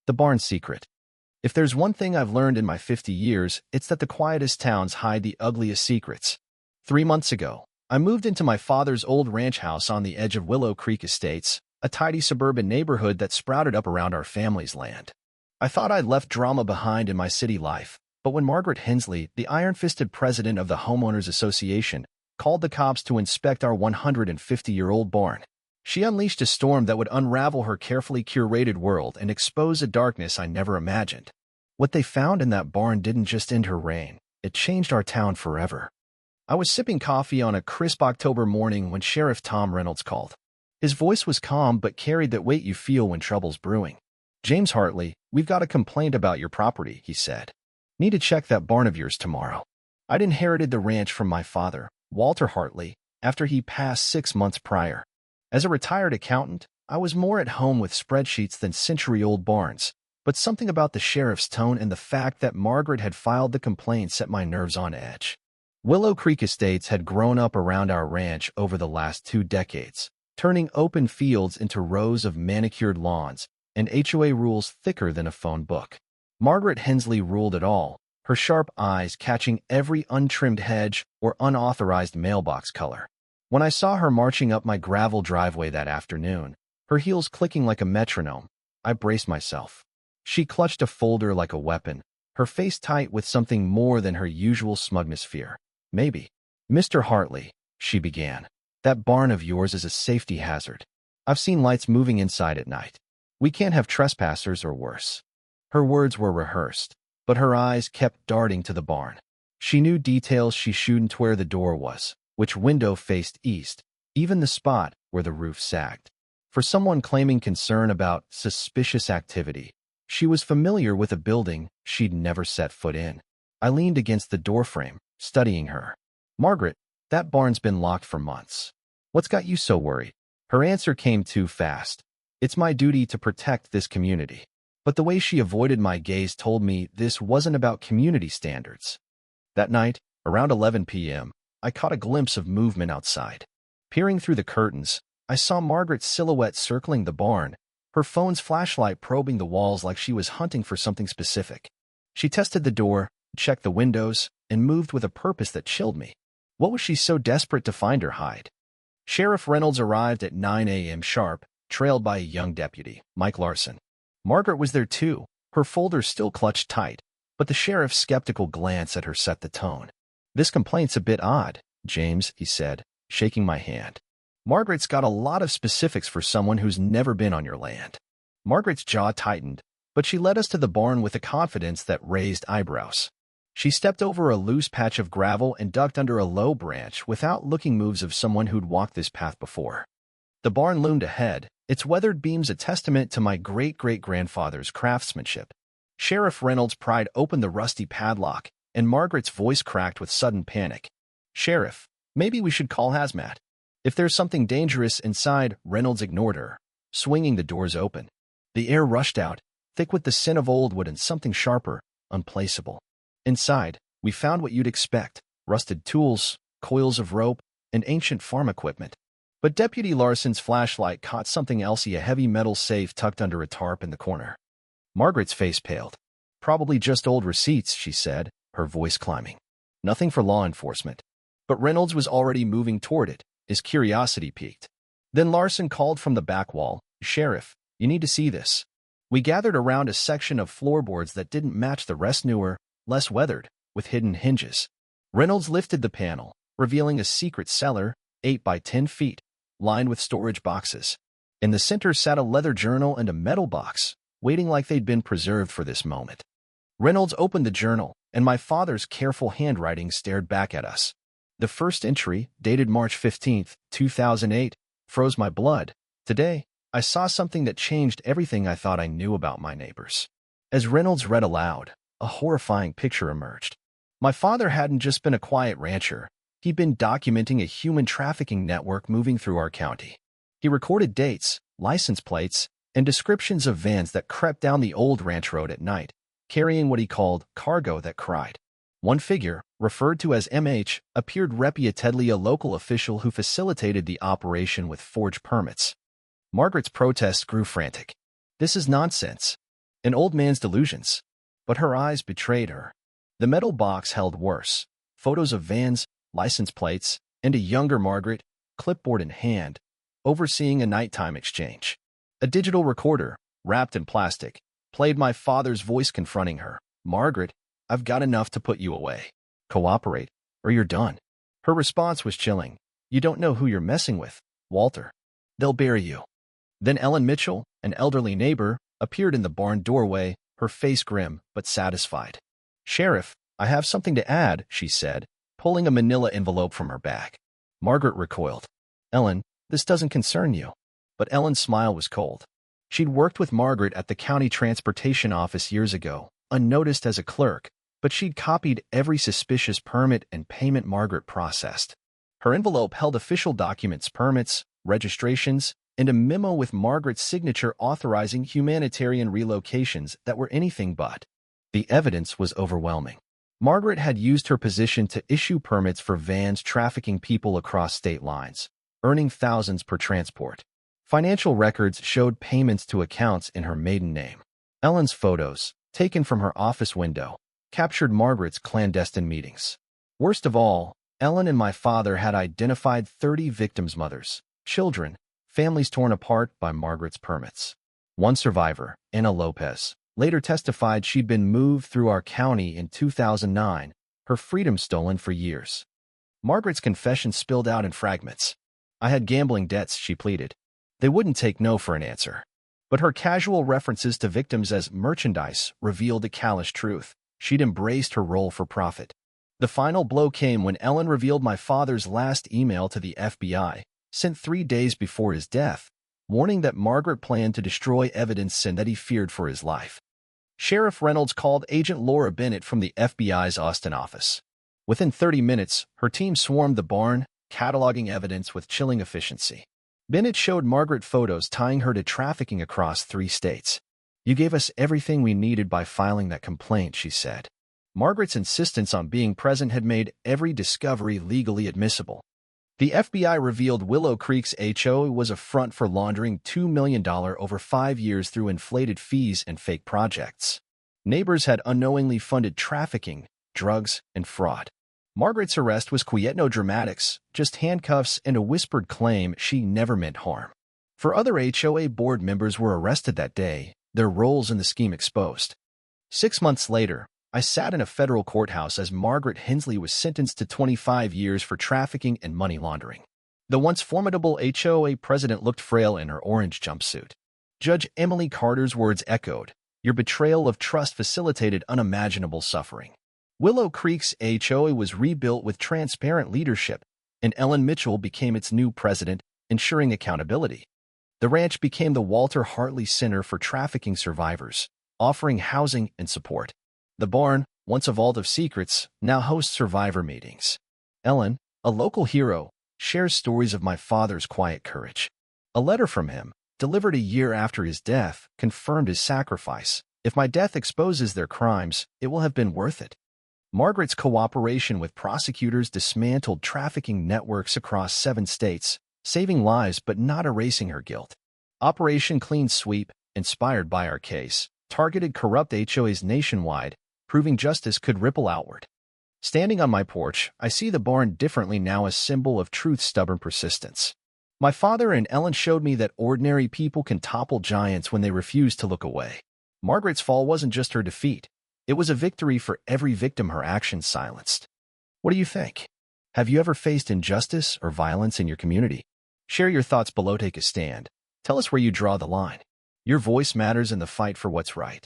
The barn secret. If there's one thing I've learned in my 50 years, it's that the quietest towns hide the ugliest secrets. 3 months ago, I moved into my father's old ranch house on the edge of Willow Creek Estates, a tidy suburban neighborhood that sprouted up around our family's land. I thought I'd left drama behind in my city life, but when Margaret Hensley, the iron-fisted president of the Homeowners Association, called the cops to inspect our 150-year-old barn, she unleashed a storm that would unravel her carefully curated world and expose a darkness I never imagined. What they found in that barn didn't just end her reign, it changed our town forever. I was sipping coffee on a crisp October morning when Sheriff Tom Reynolds called. His voice was calm but carried that weight you feel when trouble's brewing. "James Hartley, we've got a complaint about your property," he said. "Need to check that barn of yours tomorrow." I'd inherited the ranch from my father, Walter Hartley, after he passed 6 months prior. As a retired accountant, I was more at home with spreadsheets than century-old barns, but something about the sheriff's tone and the fact that Margaret had filed the complaint set my nerves on edge. Willow Creek Estates had grown up around our ranch over the last 2 decades, turning open fields into rows of manicured lawns and HOA rules thicker than a phone book. Margaret Hensley ruled it all, her sharp eyes catching every untrimmed hedge or unauthorized mailbox color. When I saw her marching up my gravel driveway that afternoon, her heels clicking like a metronome, I braced myself. She clutched a folder like a weapon, her face tight with something more than her usual smugness fear. "Maybe. Mr. Hartley," she began, "that barn of yours is a safety hazard. I've seen lights moving inside at night. We can't have trespassers or worse." Her words were rehearsed, but her eyes kept darting to the barn. She knew details she shouldn't, where the door was, which window faced east, even the spot where the roof sagged. For someone claiming concern about suspicious activity, she was familiar with a building she'd never set foot in. I leaned against the doorframe, studying her. "Margaret, that barn's been locked for months. What's got you so worried?" Her answer came too fast. "It's my duty to protect this community." But the way she avoided my gaze told me this wasn't about community standards. That night, around 11 p.m., I caught a glimpse of movement outside. Peering through the curtains, I saw Margaret's silhouette circling the barn, her phone's flashlight probing the walls like she was hunting for something specific. She tested the door, checked the windows, and moved with a purpose that chilled me. What was she so desperate to find her hide? Sheriff Reynolds arrived at 9 a.m. sharp, trailed by a young deputy, Mike Larson. Margaret was there too, her folder still clutched tight, but the sheriff's skeptical glance at her set the tone. "This complaint's a bit odd, James," he said, shaking my hand. "Margaret's got a lot of specifics for someone who's never been on your land." Margaret's jaw tightened, but she led us to the barn with a confidence that raised eyebrows. She stepped over a loose patch of gravel and ducked under a low branch without looking moves of someone who'd walked this path before. The barn loomed ahead, its weathered beams a testament to my great-great-grandfather's craftsmanship. Sheriff Reynolds pried open the rusty padlock, and Margaret's voice cracked with sudden panic. "Sheriff, maybe we should call hazmat. If there's something dangerous inside," Reynolds ignored her, swinging the doors open. The air rushed out, thick with the scent of old wood and something sharper, unplaceable. Inside, we found what you'd expect: rusted tools, coils of rope, and ancient farm equipment. But Deputy Larson's flashlight caught something else: a heavy metal safe tucked under a tarp in the corner. Margaret's face paled. "Probably just old receipts," she said, her voice climbing. "Nothing for law enforcement." But Reynolds was already moving toward it, his curiosity piqued. Then Larson called from the back wall, "Sheriff, you need to see this." We gathered around a section of floorboards that didn't match the rest, newer, less weathered, with hidden hinges. Reynolds lifted the panel, revealing a secret cellar, 8 by 10 feet, lined with storage boxes. In the center sat a leather journal and a metal box, waiting like they'd been preserved for this moment. Reynolds opened the journal, and my father's careful handwriting stared back at us. The first entry, dated March 15, 2008, froze my blood. "Today, I saw something that changed everything I thought I knew about my neighbors." As Reynolds read aloud, a horrifying picture emerged. My father hadn't just been a quiet rancher. He'd been documenting a human trafficking network moving through our county. He recorded dates, license plates, and descriptions of vans that crept down the old ranch road at night, carrying what he called cargo that cried. One figure, referred to as MH, appeared reputedly a local official who facilitated the operation with forged permits. Margaret's protests grew frantic. "This is nonsense. An old man's delusions. But her eyes betrayed her. The metal box held worse. Photos of vans, license plates, and a younger Margaret, clipboard in hand, overseeing a nighttime exchange. A digital recorder, wrapped in plastic, played my father's voice confronting her. "Margaret, I've got enough to put you away. Cooperate, or you're done." Her response was chilling. "You don't know who you're messing with, Walter. They'll bury you." Then Ellen Mitchell, an elderly neighbor, appeared in the barn doorway, her face grim but satisfied. "Sheriff, I have something to add," she said, pulling a manila envelope from her bag. Margaret recoiled. "Ellen, this doesn't concern you." But Ellen's smile was cold. She'd worked with Margaret at the county transportation office years ago, unnoticed as a clerk, but she'd copied every suspicious permit and payment Margaret processed. Her envelope held official documents, permits, registrations, and a memo with Margaret's signature authorizing humanitarian relocations that were anything but. The evidence was overwhelming. Margaret had used her position to issue permits for vans trafficking people across state lines, earning thousands per transport. Financial records showed payments to accounts in her maiden name. Ellen's photos, taken from her office window, captured Margaret's clandestine meetings. Worst of all, Ellen and my father had identified 30 victims' mothers, children, families torn apart by Margaret's permits. One survivor, Anna Lopez, later testified she'd been moved through our county in 2009, her freedom stolen for years. Margaret's confession spilled out in fragments. "I had gambling debts," she pleaded. They wouldn't take no for an answer. But her casual references to victims as merchandise revealed a callous truth. She'd embraced her role for profit. The final blow came when Ellen revealed my father's last email to the FBI, sent 3 days before his death, warning that Margaret planned to destroy evidence and that he feared for his life. Sheriff Reynolds called Agent Laura Bennett from the FBI's Austin office. Within 30 minutes, her team swarmed the barn, cataloging evidence with chilling efficiency. Bennett showed Margaret photos tying her to trafficking across 3 states. "You gave us everything we needed by filing that complaint," she said. Margaret's insistence on being present had made every discovery legally admissible. The FBI revealed Willow Creek's HOA was a front for laundering $2 million over 5 years through inflated fees and fake projects. Neighbors had unknowingly funded trafficking, drugs, and fraud. Margaret's arrest was quietno dramatics, just handcuffs and a whispered claim she never meant harm. 4 other HOA board members were arrested that day, their roles in the scheme exposed. 6 months later, I sat in a federal courthouse as Margaret Hensley was sentenced to 25 years for trafficking and money laundering. The once formidable HOA president looked frail in her orange jumpsuit. Judge Emily Carter's words echoed, "Your betrayal of trust facilitated unimaginable suffering." Willow Creek's HOA was rebuilt with transparent leadership, and Ellen Mitchell became its new president, ensuring accountability. The ranch became the Walter Hartley Center for Trafficking Survivors, offering housing and support. The barn, once a vault of secrets, now hosts survivor meetings. Ellen, a local hero, shares stories of my father's quiet courage. A letter from him, delivered a year after his death, confirmed his sacrifice. "If my death exposes their crimes, it will have been worth it." Margaret's cooperation with prosecutors dismantled trafficking networks across 7 states, saving lives but not erasing her guilt. Operation Clean Sweep, inspired by our case, targeted corrupt HOAs nationwide, proving justice could ripple outward. Standing on my porch, I see the barn differently now, a symbol of truth's stubborn persistence. My father and Ellen showed me that ordinary people can topple giants when they refuse to look away. Margaret's fall wasn't just her defeat. It was a victory for every victim her actions silenced. What do you think? Have you ever faced injustice or violence in your community? Share your thoughts below. Take a stand. Tell us where you draw the line. Your voice matters in the fight for what's right.